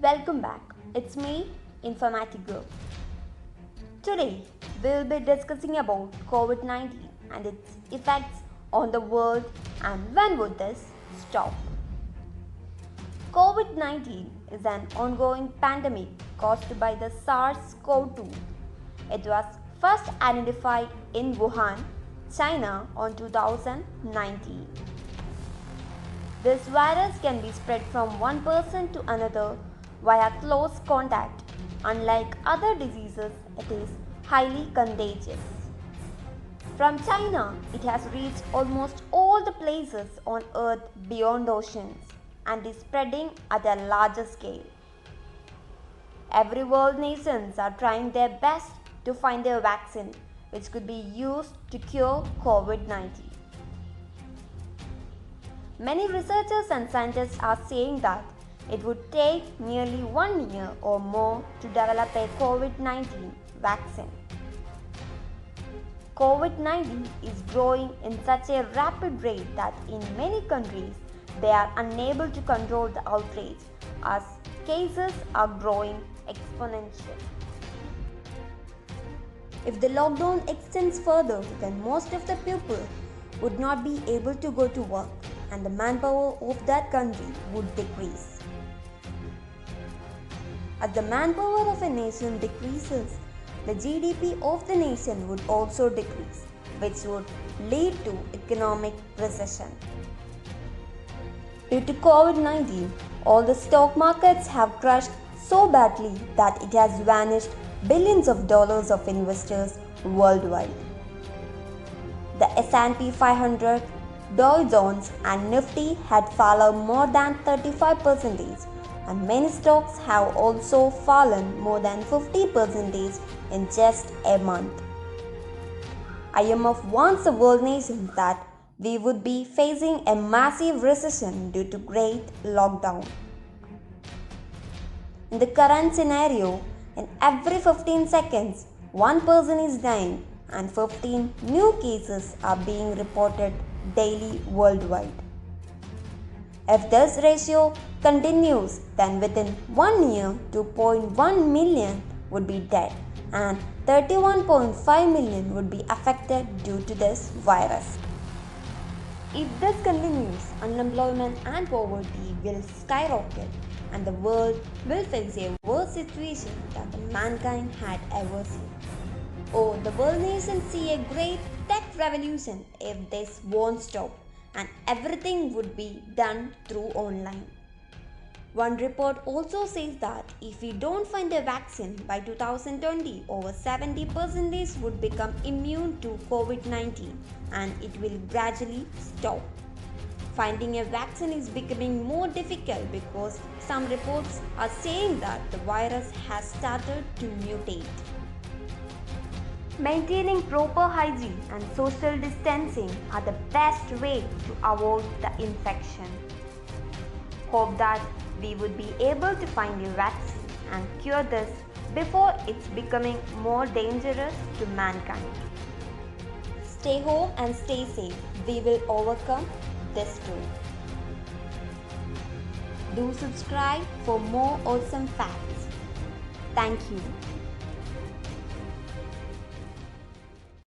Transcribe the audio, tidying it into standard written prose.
Welcome back. It's me, Informatic Girl. Today, we'll be discussing about COVID-19 and its effects on the world and when would this stop. COVID-19 is an ongoing pandemic caused by the SARS-CoV-2. It was first identified in Wuhan, China on 2019. This virus can be spread from one person to another via close contact. Unlike other diseases, it is highly contagious. From China, it has reached almost all the places on earth beyond oceans and is spreading at a larger scale. Every world nations are trying their best to find a vaccine which could be used to cure COVID-19. Many researchers and scientists are saying that it would take nearly 1 year or more to develop a COVID-19 vaccine. COVID-19 is growing in such a rapid rate that in many countries they are unable to control the outbreak as cases are growing exponentially. If the lockdown extends further, then most of the people would not be able to go to work and the manpower of that country would decrease. As the manpower of a nation decreases, the GDP of the nation would also decrease, which would lead to economic recession. Due to COVID-19, all the stock markets have crashed so badly that it has vanished billions of dollars of investors worldwide. The S&P 500, Dow Jones and Nifty had fallen more than 35%, and many stocks have also fallen more than 50% in just a month. IMF warns the world nations that we would be facing a massive recession due to great lockdown. In the current scenario, in every 15 seconds, one person is dying and 15 new cases are being reported daily worldwide. If this ratio continues, then within 1 year, 2.1 million would be dead and 31.5 million would be affected due to this virus. If this continues, unemployment and poverty will skyrocket and the world will face a worse situation that mankind had ever seen. Oh, the world nations see a great tech revolution if this won't stop and everything would be done through online. One report also says that if we don't find a vaccine by 2020, over 70% would become immune to COVID-19 and it will gradually stop. Finding a vaccine is becoming more difficult because some reports are saying that the virus has started to mutate. Maintaining proper hygiene and social distancing are the best way to avoid the infection. Hope that we would be able to find a vaccine and cure this before it's becoming more dangerous to mankind. Stay home and stay safe. We will overcome this too. Do subscribe for more awesome facts. Thank you.